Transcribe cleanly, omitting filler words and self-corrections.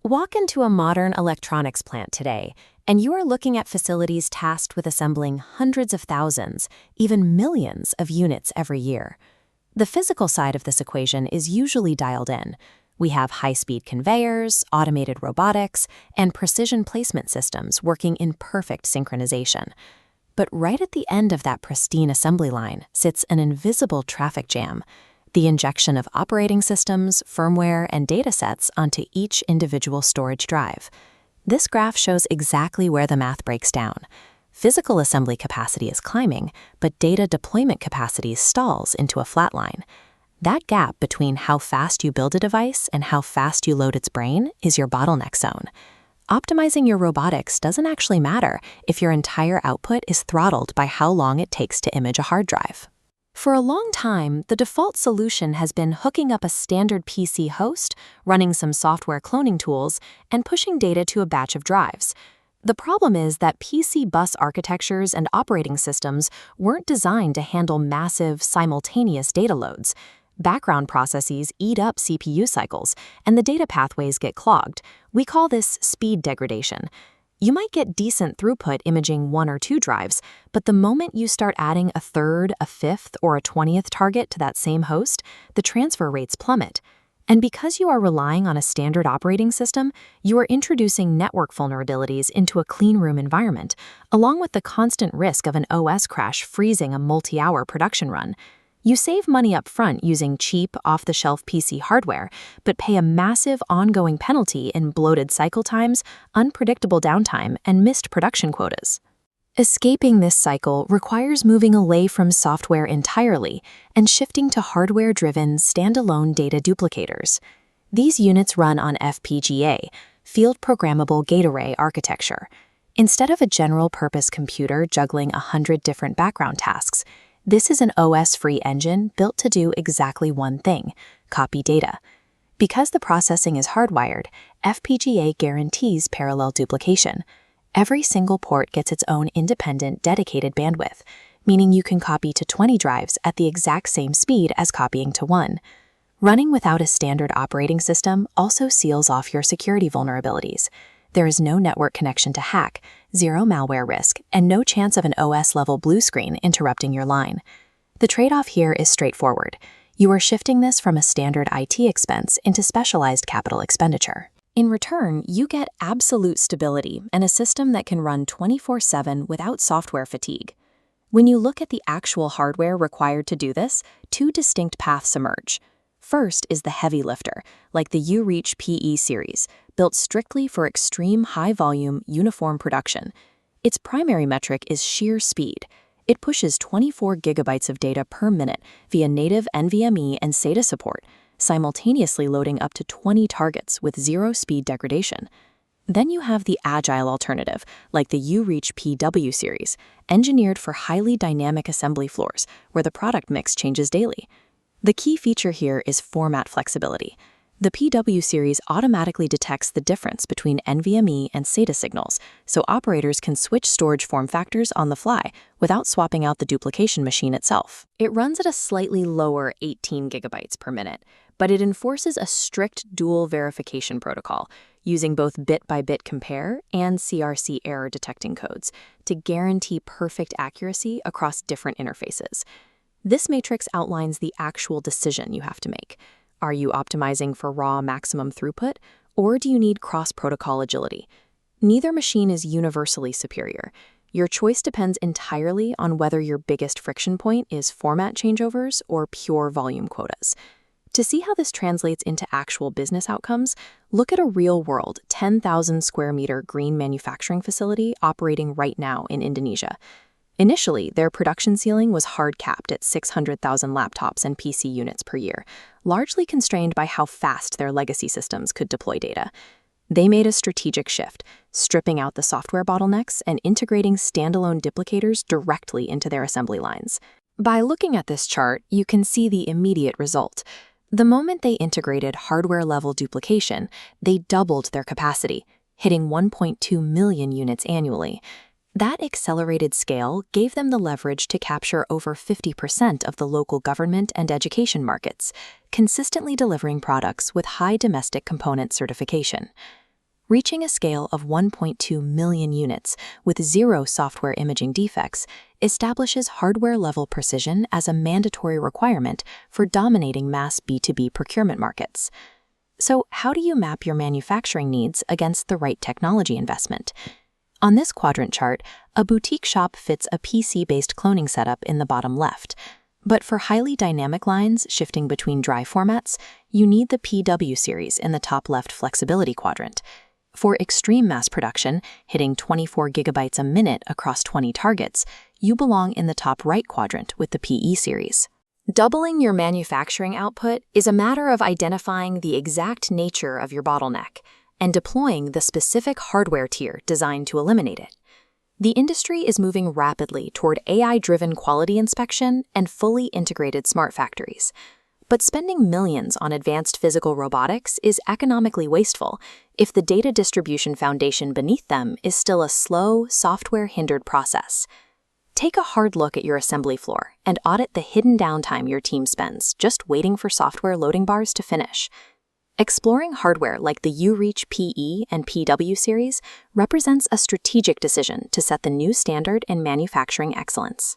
Walk into a modern electronics plant today, and you are looking at facilities tasked with assembling hundreds of thousands, even millions of units every year. The physical side of this equation is usually dialed in. We have high-speed conveyors, automated robotics, and precision placement systems working in perfect synchronization. But right at the end of that pristine assembly line sits an invisible traffic jam: the injection of operating systems, firmware, and datasets onto each individual storage drive. This graph shows exactly where the math breaks down. Physical assembly capacity is climbing, but data deployment capacity stalls into a flat line. That gap between how fast you build a device and how fast you load its brain is your bottleneck zone. Optimizing your robotics doesn't actually matter if your entire output is throttled by how long it takes to image a hard drive. For a long time, the default solution has been hooking up a standard PC host, running some software cloning tools, and pushing data to a batch of drives. The problem is that PC bus architectures and operating systems weren't designed to handle massive, simultaneous data loads. Background processes eat up CPU cycles, and the data pathways get clogged. We call this speed degradation. You might get decent throughput imaging 1 or 2 drives, but the moment you start adding a third, a fifth, or a 20th target to that same host, the transfer rates plummet. And because you are relying on a standard operating system, you are introducing network vulnerabilities into a clean room environment, along with the constant risk of an OS crash freezing a multi-hour production run. You save money up front using cheap, off-the-shelf PC hardware, but pay a massive ongoing penalty in bloated cycle times, unpredictable downtime, and missed production quotas. Escaping this cycle requires moving away from software entirely and shifting to hardware-driven, standalone data duplicators. These units run on FPGA, Field Programmable Gate Array architecture. Instead of a general-purpose computer juggling 100 different background tasks, this is an OS-free engine built to do exactly one thing: copy data. Because the processing is hardwired, FPGA guarantees parallel duplication. Every single port gets its own independent, dedicated bandwidth, meaning you can copy to 20 drives at the exact same speed as copying to 1. Running without a standard operating system also seals off your security vulnerabilities. There is no network connection to hack, zero malware risk, and no chance of an OS-level blue screen interrupting your line. The trade-off here is straightforward. You are shifting this from a standard IT expense into specialized capital expenditure. In return, you get absolute stability and a system that can run 24/7 without software fatigue. When you look at the actual hardware required to do this, 2 distinct paths emerge. First is the heavy lifter, like the U-Reach PE series, built strictly for extreme high-volume, uniform production. Its primary metric is sheer speed. It pushes 24 gigabytes of data per minute via native NVMe and SATA support, simultaneously loading up to 20 targets with zero speed degradation. Then you have the agile alternative, like the U-Reach PW series, engineered for highly dynamic assembly floors, where the product mix changes daily. The key feature here is format flexibility. The PW series automatically detects the difference between NVMe and SATA signals, so operators can switch storage form factors on the fly without swapping out the duplication machine itself. It runs at a slightly lower 18 gigabytes per minute, but it enforces a strict dual verification protocol, using both bit-by-bit compare and CRC error detecting codes to guarantee perfect accuracy across different interfaces. This matrix outlines the actual decision you have to make. Are you optimizing for raw maximum throughput, or do you need cross-protocol agility? Neither machine is universally superior. Your choice depends entirely on whether your biggest friction point is format changeovers or pure volume quotas. To see how this translates into actual business outcomes, look at a real-world 10,000 square meter green manufacturing facility operating right now in Indonesia. Initially, their production ceiling was hard-capped at 600,000 laptops and PC units per year, largely constrained by how fast their legacy systems could deploy data. They made a strategic shift, stripping out the software bottlenecks and integrating standalone duplicators directly into their assembly lines. By looking at this chart, you can see the immediate result. The moment they integrated hardware-level duplication, they doubled their capacity, hitting 1.2 million units annually. That accelerated scale gave them the leverage to capture over 50% of the local government and education markets, consistently delivering products with high domestic component certification. Reaching a scale of 1.2 million units with 0 software imaging defects establishes hardware-level precision as a mandatory requirement for dominating mass B2B procurement markets. So, how do you map your manufacturing needs against the right technology investment? On this quadrant chart, a boutique shop fits a PC-based cloning setup in the bottom left. But for highly dynamic lines shifting between dry formats, you need the PW series in the top left flexibility quadrant. For extreme mass production, hitting 24 gigabytes a minute across 20 targets, you belong in the top right quadrant with the PE series. Doubling your manufacturing output is a matter of identifying the exact nature of your bottleneck and deploying the specific hardware tier designed to eliminate it. The industry is moving rapidly toward AI-driven quality inspection and fully integrated smart factories. But spending millions on advanced physical robotics is economically wasteful if the data distribution foundation beneath them is still a slow, software-hindered process. Take a hard look at your assembly floor and audit the hidden downtime your team spends just waiting for software loading bars to finish. Exploring hardware like the UReach PE and PW series represents a strategic decision to set the new standard in manufacturing excellence.